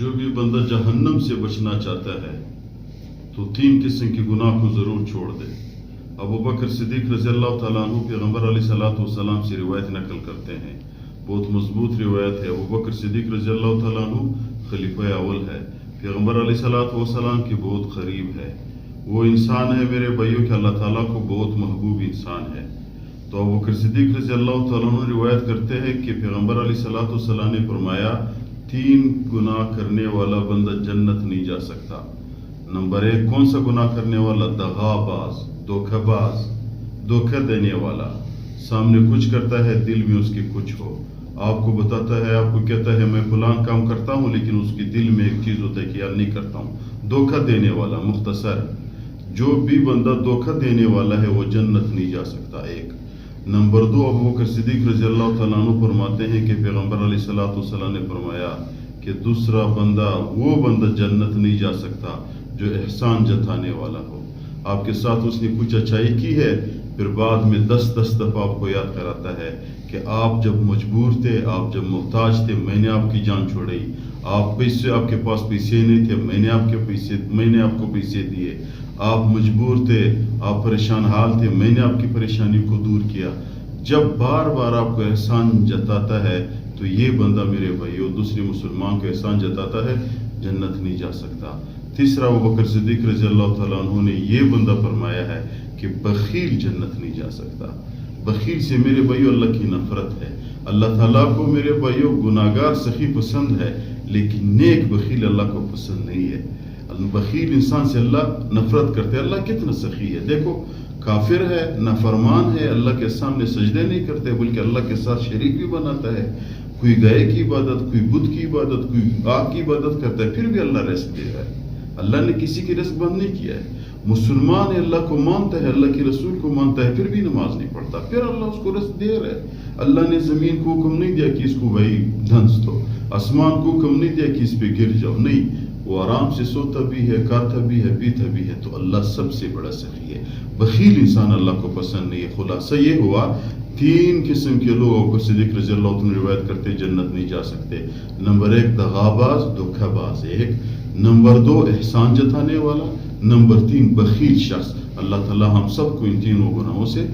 جو بھی بندہ جہنم سے بچنا چاہتا ہے تو 3 قسم کے گناہ کو ضرور چھوڑ دے۔ ابو بکر صدیق رضی اللہ تعالیٰ عنہ پیغمبر علیہ السلام سے روایت نقل کرتے ہیں، بہت مضبوط روایت ہے۔ ابو بکر صدیق رضی اللہ تعالیٰ عنہ خلیفہ اول ہے، پیغمبر علیہ السلام کے بہت قریب ہے۔ وہ انسان ہے میرے بھائیوں کہ اللہ تعالیٰ کو بہت محبوب انسان ہے۔ تو ابو بکر صدیق رضی اللہ تعالیٰ عنہ روایت کرتے ہیں کہ پیغمبر علیہ السلام نے فرمایا 3 گناہ کرنے والا بندہ جنت نہیں جا سکتا۔ نمبر 1 کون سا گناہ کرنے والا؟ دغا باز، دھوکہ باز، دھوکہ دینے والا، سامنے کچھ کرتا ہے دل میں اس کے کچھ ہو، آپ کو بتاتا ہے، آپ کو کہتا ہے میں فلان کام کرتا ہوں لیکن اس کے دل میں ایک چیز ہوتا ہے کہ یار نہیں کرتا ہوں۔ دھوکہ دینے والا، مختصر جو بھی بندہ دھوکہ دینے والا ہے وہ جنت نہیں جا سکتا۔ 1 نمبر 2 ابو بکر صدیق رضی اللہ تعالیٰ عنہ فرماتے ہیں کہ پیغمبر علیہ السلام نے فرمایا کہ دوسرا بندہ، وہ بندہ جنت نہیں جا سکتا جو احسان جتانے والا ہو۔ آپ کے ساتھ اس نے کچھ اچھائی کی ہے، پھر بعد میں 10 دفعہ آپ کو یاد کراتا ہے کہ آپ جب مجبور تھے، آپ جب محتاج تھے، میں نے آپ کی جان چھوڑی، آپ کے پاس پیسے نہیں تھے، میں نے آپ کو پیسے دیے، آپ مجبور تھے، آپ پریشان حال تھے، میں نے آپ کی پریشانی کو دور کیا۔ جب بار بار آپ کو احسان جتاتا ہے تو یہ بندہ میرے بھائیوں دوسرے مسلمان کو احسان جتاتا ہے، جنت نہیں جا سکتا۔ تیسرا ابو بکر صدیق رضی اللہ تعالیٰ عنہ نے یہ بندہ فرمایا ہے کہ بخیل جنت نہیں جا سکتا۔ بخیل سے میرے بھائیوں اللہ کی نفرت ہے۔ اللہ تعالیٰ کو میرے بھائیوں گناہگار سخی پسند ہے لیکن نیک بخیل اللہ کو پسند نہیں ہے۔ بخیل انسان سے اللہ نفرت کرتے ہیں۔ اللہ کتنا سخی ہے، دیکھو کافر ہے، نافرمان ہے، اللہ کے سامنے سجدے نہیں کرتے بلکہ اللہ کے ساتھ شریک بھی بناتا ہے، کوئی گائے کی عبادت، کوئی بت کی عبادت، کوئی آگ کی عبادت کرتا ہے، پھر بھی اللہ رزق دے رہا ہے۔ اللہ نے کسی کی رزق بند نہیں کیا ہے۔ مسلمان ہے، اللہ کو مانتا ہے، اللہ کے رسول کو مانتا ہے، پھر بھی نماز نہیں پڑھتا، پھر اللہ اس کو رزق دے رہا ہے۔ اللہ نے زمین کو حکم نہیں دیا کہ اس کو بھائی دھنس دو، آسمان کو حکم نہیں دیا کہ اس پہ گر جاؤ، نہیں، وہ آرام سے سوتا بھی ہے، کھاتا بھی ہے، پیتا بھی ہے۔ تو اللہ سب سے بڑا سخی ہے، بخیل انسان اللہ کو پسند نہیں ہے۔ خلاصہ یہ ہوا 3 قسم کے لوگوں کو صدیق رضی اللہ عنہ روایت کرتے جنت نہیں جا سکتے۔ نمبر 1 دغاباز، دھوکہ باز 1، نمبر 2 احسان جتانے والا، نمبر 3 بخیل شخص۔ اللہ تعالی ہم سب کو ان تینوں گناہوں سے